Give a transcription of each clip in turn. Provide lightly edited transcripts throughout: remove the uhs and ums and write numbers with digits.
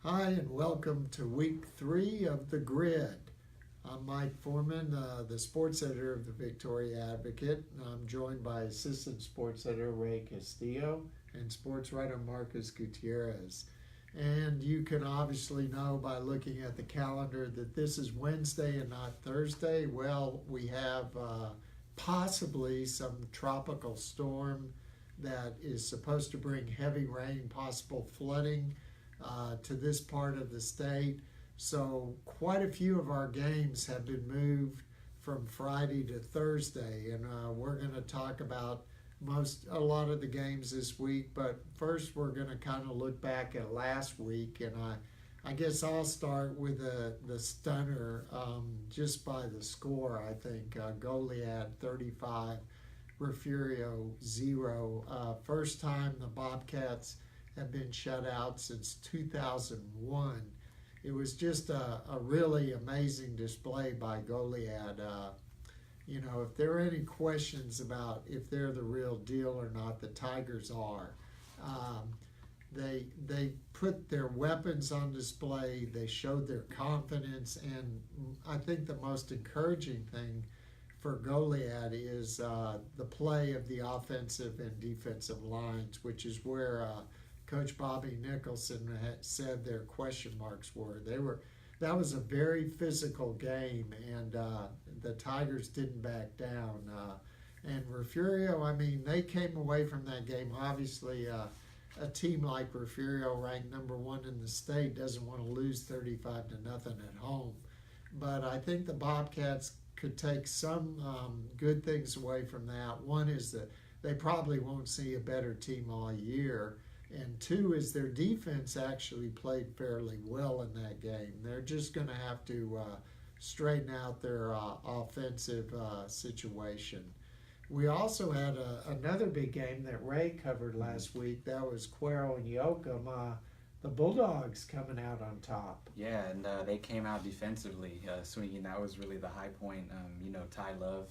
Hi, and welcome to week 3 of The Grid. I'm Mike Forman, the sports editor of the Victoria Advocate, and I'm joined by assistant sports editor Ray Castillo and sports writer Marcus Gutierrez. And you can obviously know by looking at the calendar that this is Wednesday and not Thursday. Well, we have possibly some tropical storm that is supposed to bring heavy rain, possible flooding to this part of the state. So quite a few of our games have been moved from Friday to Thursday, and we're going to talk about a lot of the games this week. But first, we're going to kind of look back at last week, and I guess I'll start with the stunner just by the score. I think Goliad 35, Refugio 0. First time the Bobcats have been shut out since 2001. It was just a really amazing display by Goliad. If there are any questions about if they're the real deal or not, the Tigers are. They put their weapons on display. They showed their confidence, and I think the most encouraging thing for Goliad is the play of the offensive and defensive lines, which is where Coach Bobby Nicholson had said their question marks were. That was a very physical game, and the Tigers didn't back down. And Refugio, they came away from that game. Obviously, a team like Refugio, ranked number 1 in the state, doesn't want to lose 35-0 at home. But I think the Bobcats could take some good things away from that. One is that they probably won't see a better team all year. And 2 is their defense actually played fairly well in that game. They're just going to have to straighten out their offensive situation. We also had another big game that Ray covered last week. That was Cuero and Yoakum. The Bulldogs coming out on top. Yeah, and they came out defensively, swinging. That was really the high point. Ty Love.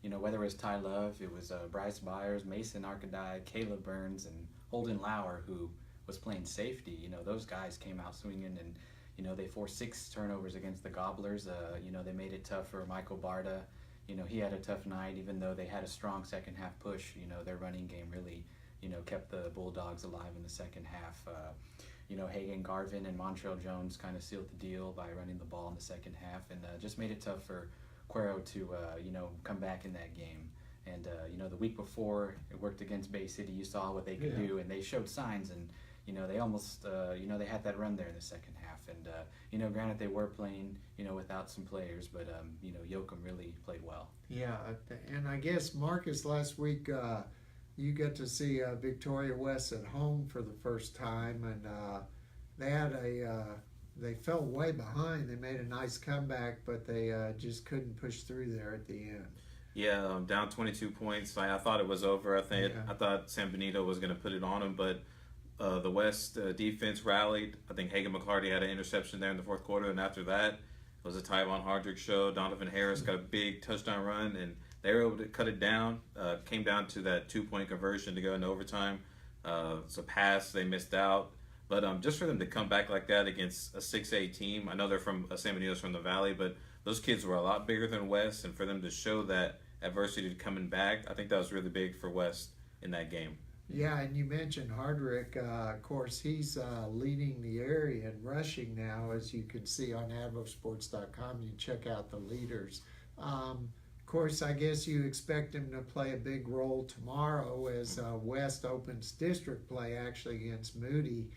Whether it was Ty Love, it was Bryce Byers, Mason Arcadie, Caleb Burns, and Holden Lauer, who was playing safety. Those guys came out swinging, and they forced 6 turnovers against the Gobblers. They made it tough for Michael Barta. He had a tough night, even though they had a strong second half push. Their running game really kept the Bulldogs alive in the second half. Hagan Garvin and Montrell Jones kind of sealed the deal by running the ball in the second half, and just made it tough for Cuero to come back in that game. And the week before it worked against Bay City, you saw what they could do, and they showed signs, and they almost they had that run there in the second half. And granted they were playing without some players, but Yoakum really played well. Yeah, and I guess Marcus, last week you got to see Victoria West at home for the first time, and they had they fell way behind. They made a nice comeback, but they just couldn't push through there at the end. Yeah, down 22 points. I thought it was over. I thought San Benito was going to put it on them, but the West defense rallied. I think Hagan McClarty had an interception there in the fourth quarter, and after that, it was a Tyvon Hardrick show. Donovan Harris got a big touchdown run, and they were able to cut it down. Came down to that 2-point conversion to go into overtime. It's a pass they missed out. But just for them to come back like that against a 6A team, I know they're from San Benito's from the Valley, but those kids were a lot bigger than West, and for them to show that adversity coming back, I think that was really big for West in that game. Yeah, and you mentioned Hardrick. Of course, he's leading the area in rushing now, as you can see on advosports.com. You check out the leaders. Of course, I guess you expect him to play a big role tomorrow as West opens district play actually against Moody.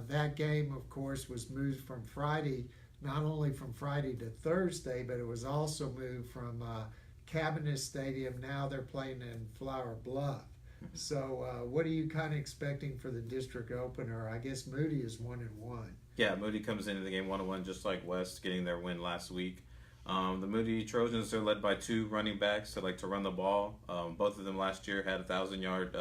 That game, of course, was moved from Friday, not only from Friday to Thursday, but it was also moved from Cabinet Stadium. Now they're playing in Flower Bluff. So what are you kind of expecting for the district opener? I guess Moody is 1-1. Yeah, Moody comes into the game 1-1 just like West, getting their win last week. The Moody Trojans are led by 2 running backs that like to run the ball. Both of them last year had 1,000-yard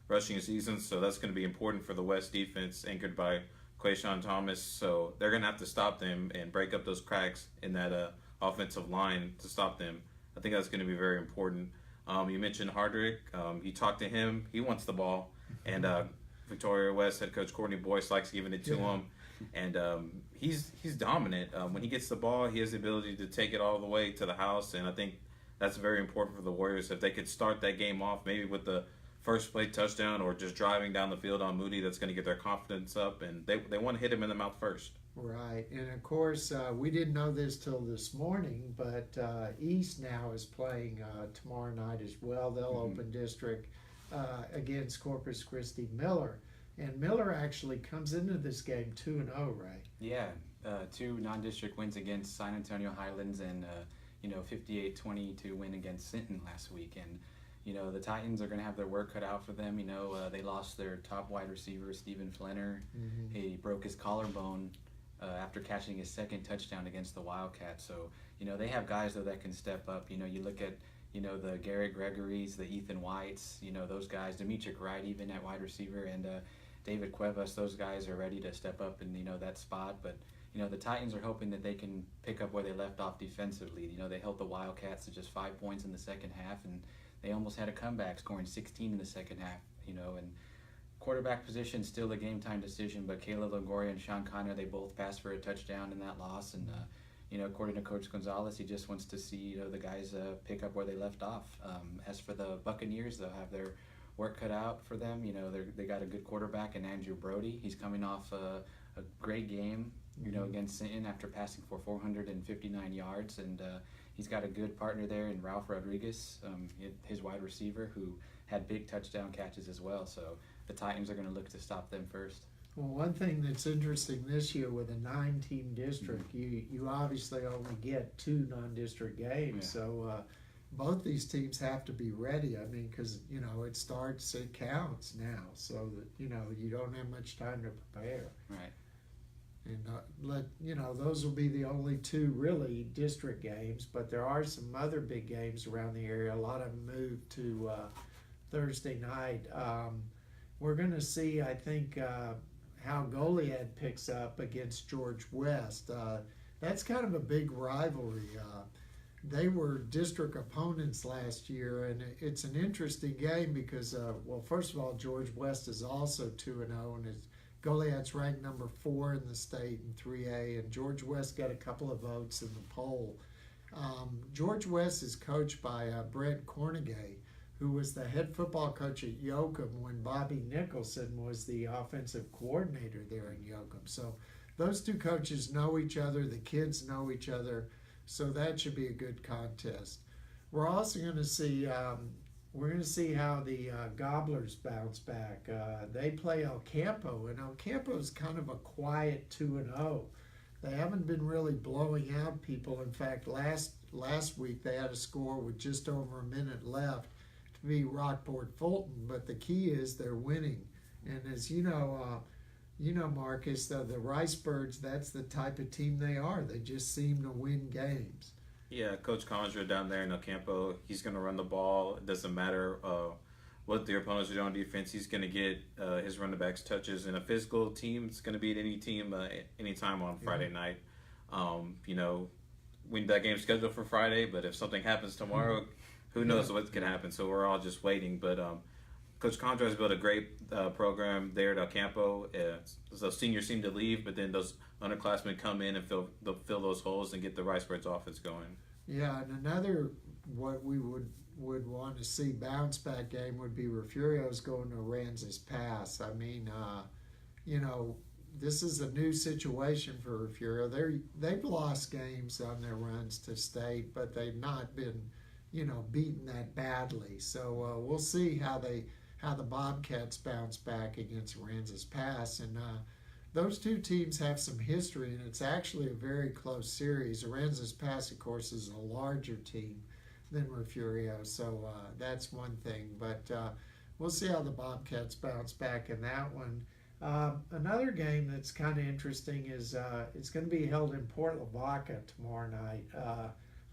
rushing seasons, so that's going to be important for the West defense, anchored by Quayshawn Thomas. So they're going to have to stop them and break up those cracks in that offensive line to stop them. I think that's going to be very important. You mentioned Hardrick. You talked to him. He wants the ball. And Victoria West head coach Courtney Boyce likes giving it to him, and he's dominant. When he gets the ball, he has the ability to take it all the way to the house, and I think that's very important for the Warriors. If they could start that game off maybe with the first play touchdown or just driving down the field on Moody, that's going to get their confidence up, and they want to hit him in the mouth first. Right, and of course, we didn't know this till this morning, but East now is playing tomorrow night as well. They'll open district against Corpus Christi Miller, and Miller actually comes into this game 2-0, right? Yeah, 2 non-district wins against San Antonio Highlands and 58-22 win against Sinton last week, and the Titans are going to have their work cut out for them. They lost their top wide receiver, Stephen Flenner. He broke his collarbone after catching his second touchdown against the Wildcats. So, they have guys, though, that can step up. You look at, the Garrett Gregory's, the Ethan Whites, those guys, Demetric Wright even at wide receiver, and David Cuevas, those guys are ready to step up in, that spot. But, the Titans are hoping that they can pick up where they left off defensively. They held the Wildcats to just 5 points in the second half, and they almost had a comeback, scoring 16 in the second half, and quarterback position still a game-time decision, but Kayla Longoria and Sean Connor, they both passed for a touchdown in that loss, and, according to Coach Gonzalez, he just wants to see, the guys pick up where they left off. As for the Buccaneers, they'll have their work cut out for them. They got a good quarterback in Andrew Brody. He's coming off a great game, against Sinton after passing for 459 yards, and he's got a good partner there in Ralph Rodriguez, his wide receiver, who had big touchdown catches as well. So the Titans are going to look to stop them first. Well, one thing that's interesting this year with a 9-team district, you obviously only get 2 non-district games. So both these teams have to be ready. I mean, because, it counts now. So that, you don't have much time to prepare. Right. And those will be the only 2 really district games, but there are some other big games around the area. A lot of them moved to Thursday night. We're going to see, I think, how Goliad picks up against George West. That's kind of a big rivalry. They were district opponents last year, and it's an interesting game because, first of all, George West is also 2-0, and Goliad's ranked number 4 in the state in 3A, and George West got a couple of votes in the poll. George West is coached by Brent Cornegay, who was the head football coach at Yoakum when Bobby Nicholson was the offensive coordinator there in Yoakum. So those 2 coaches know each other, the kids know each other, so that should be a good contest. We're also going to see how the Gobblers bounce back. They play El Campo, and El Campo is kind of a quiet 2-0. They haven't been really blowing out people. In fact, last week they had a score with just over a minute left to beat Rockport Fulton, but the key is they're winning. And as you know, Marcus, the Ricebirds, that's the type of team they are. They just seem to win games. Yeah, Coach Conjure down there in El Campo, he's going to run the ball. It doesn't matter what the opponents are doing on defense. He's going to get his running backs touches. And a physical team is going to beat any team anytime on Friday night. That game's scheduled for Friday, but if something happens tomorrow, who knows what can happen. So we're all just waiting. But Coach Conjure has built a great program there at El Campo. So seniors seem to leave, but then those underclassmen come in and fill those holes and get the Ricebirds offense going. Yeah, and another what we would want to see bounce back game would be Refugio's going to Aransas Pass. I mean, this is a new situation for Refugio. They've lost games on their runs to state, but they've not been, beaten that badly. So we'll see how the Bobcats bounce back against Aransas Pass, and those 2 teams have some history, and it's actually a very close series. Aransas Pass, of course, is a larger team than Refugio, so that's one thing. But we'll see how the Bobcats bounce back in that one. Another game that's kind of interesting is it's going to be held in Port Lavaca tomorrow night.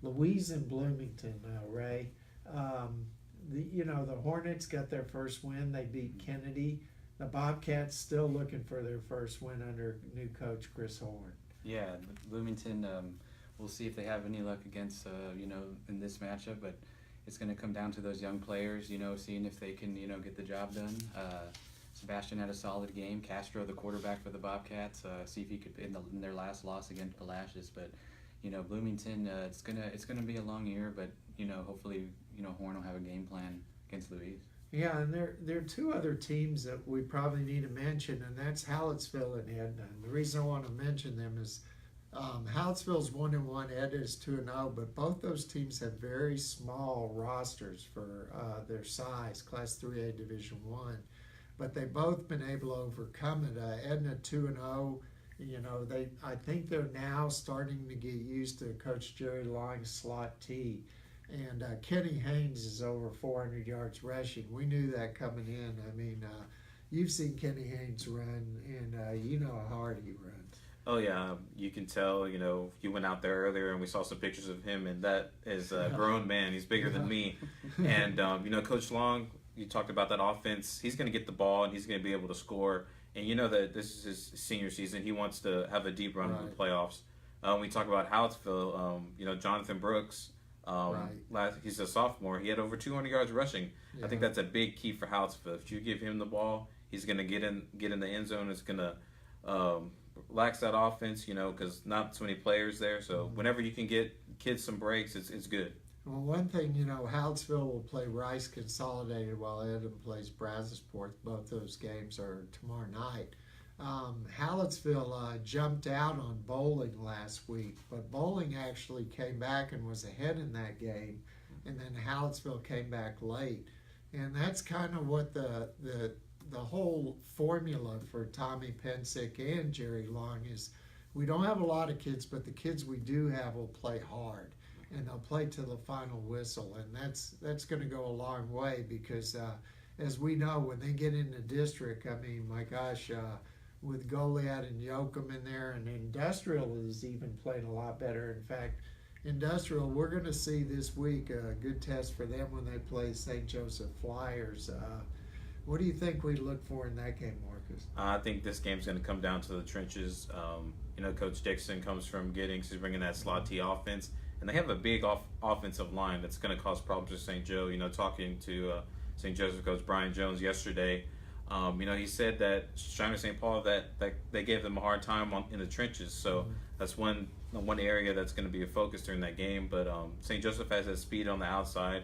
Louise and Bloomington, Ray. The Hornets got their first win. They beat Kennedy. The Bobcats still looking for their first win under new coach Chris Horn. Yeah, Bloomington, we'll see if they have any luck against, in this matchup, but it's going to come down to those young players, seeing if they can, get the job done. Sebastian had a solid game. Castro, the quarterback for the Bobcats, see if he could in their last loss against the Lashes. But Bloomington, it's gonna be a long year, but hopefully Horn will have a game plan against Louise. Yeah, and there are two other teams that we probably need to mention, and that's Hallettsville and Edna. And the reason I want to mention them is Hallettsville's 1-1, Edna is 2-0, but both those teams have very small rosters for their size, Class 3A Division 1. But they've both been able to overcome it. Edna 2-0, I think they're now starting to get used to Coach Jerry Long's slot T. And Kenny Haynes is over 400 yards rushing. We knew that coming in. I mean, you've seen Kenny Haynes run, and you know how hard he runs. Oh yeah, you can tell. You went out there earlier, and we saw some pictures of him, and that is a grown man. He's bigger than me. And Coach Long, you talked about that offense. He's going to get the ball, and he's going to be able to score. And you know that this is his senior season. He wants to have a deep run in the playoffs. We talk about Hallettsville. Jonathan Brooks. He's a sophomore. He had over 200 yards rushing. Yeah. I think that's a big key for Hallettsville. If you give him the ball, he's going to get in the end zone. It's going to relax that offense, because not so many players there. So whenever you can get kids some breaks, it's good. Well, one thing, Hallettsville will play Rice Consolidated while Edna plays Brazosport. Both those games are tomorrow night. Hallettsville jumped out on Bowling last week, but Bowling actually came back and was ahead in that game, and then Hallettsville came back late. And that's kind of what the whole formula for Tommy Pensick and Jerry Long is. We don't have a lot of kids, but the kids we do have will play hard, and they'll play to the final whistle, and that's going to go a long way because, as we know, when they get into district, I mean, my gosh, with Goliad and Yoakum in there, and Industrial is even playing a lot better. In fact, Industrial, we're going to see this week a good test for them when they play St. Joseph Flyers. What do you think we look for in that game, Marcus? I think this game's going to come down to the trenches. Coach Dixon comes from Giddings. He's bringing that slot T offense, and they have a big offensive line that's going to cause problems for St. Joe. Talking to St. Joseph coach Brian Jones yesterday, he said that Shiner St. Paul that they gave them a hard time in the trenches. So that's one area that's going to be a focus during that game. But St. Joseph has that speed on the outside.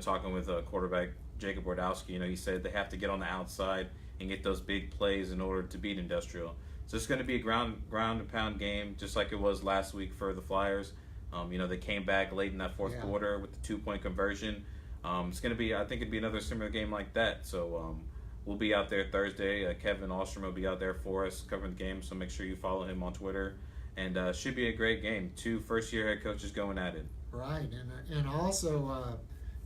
Talking with quarterback Jacob Wardowski, he said they have to get on the outside and get those big plays in order to beat Industrial. So it's going to be a ground and pound game, just like it was last week for the Flyers. They came back late in that fourth quarter with the 2-point conversion. It's going to be, I think it'd be another similar game like that. So we'll be out there Thursday. Kevin Ostrom will be out there for us covering the game, so make sure you follow him on Twitter. And should be a great game. 2 first-year head coaches going at it. Right, and also,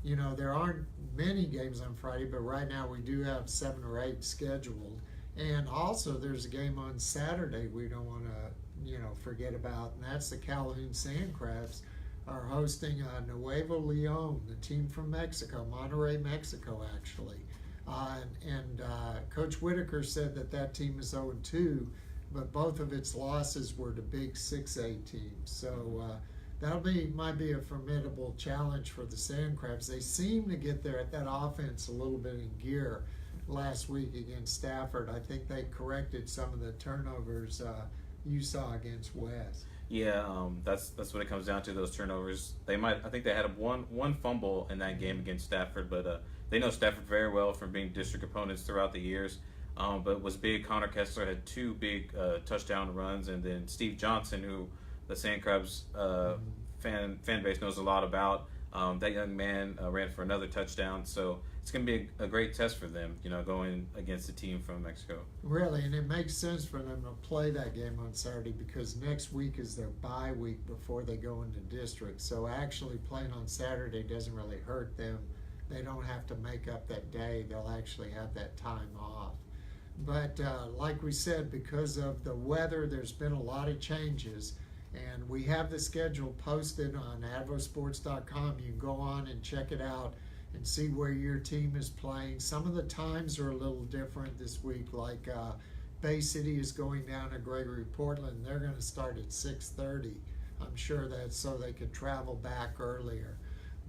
there aren't many games on Friday, but right now we do have 7 or 8 scheduled. And also there's a game on Saturday we don't want to, forget about, and that's the Calhoun Sandcrabs are hosting Nuevo Leon, the team from Mexico, Monterrey, Mexico, actually. Coach Whitaker said that team is 0-2, but both of its losses were to big 6A teams. So might be a formidable challenge for the Sandcrabs. They seem to get that offense a little bit in gear last week against Stafford. I think they corrected some of the turnovers you saw against West. Yeah, that's what it comes down to, those turnovers. I think they had one fumble in that game against Stafford, but they know Stafford very well from being district opponents throughout the years. But it was big. Connor Kessler had 2 big touchdown runs, and then Steve Johnson, who the Sandcrabs fan base knows a lot about. That young man ran for another touchdown, so it's going to be a great test for them, going against a team from Mexico. Really, and it makes sense for them to play that game on Saturday because next week is their bye week before they go into district. So actually playing on Saturday doesn't really hurt them. They don't have to make up that day. They'll actually have that time off. But like we said, because of the weather, there's been a lot of changes. And we have the schedule posted on advosports.com. You can go on and check it out and see where your team is playing. Some of the times are a little different this week, like Bay City is going down to Gregory Portland. They're going to start at 6:30. I'm sure that's so they could travel back earlier.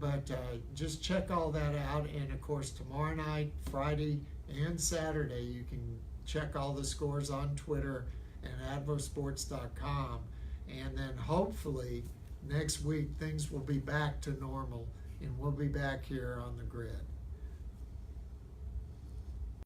But just check all that out. And, of course, tomorrow night, Friday, and Saturday. You can check all the scores on Twitter and advosports.com. And then hopefully next week things will be back to normal and we'll be back here on the grid.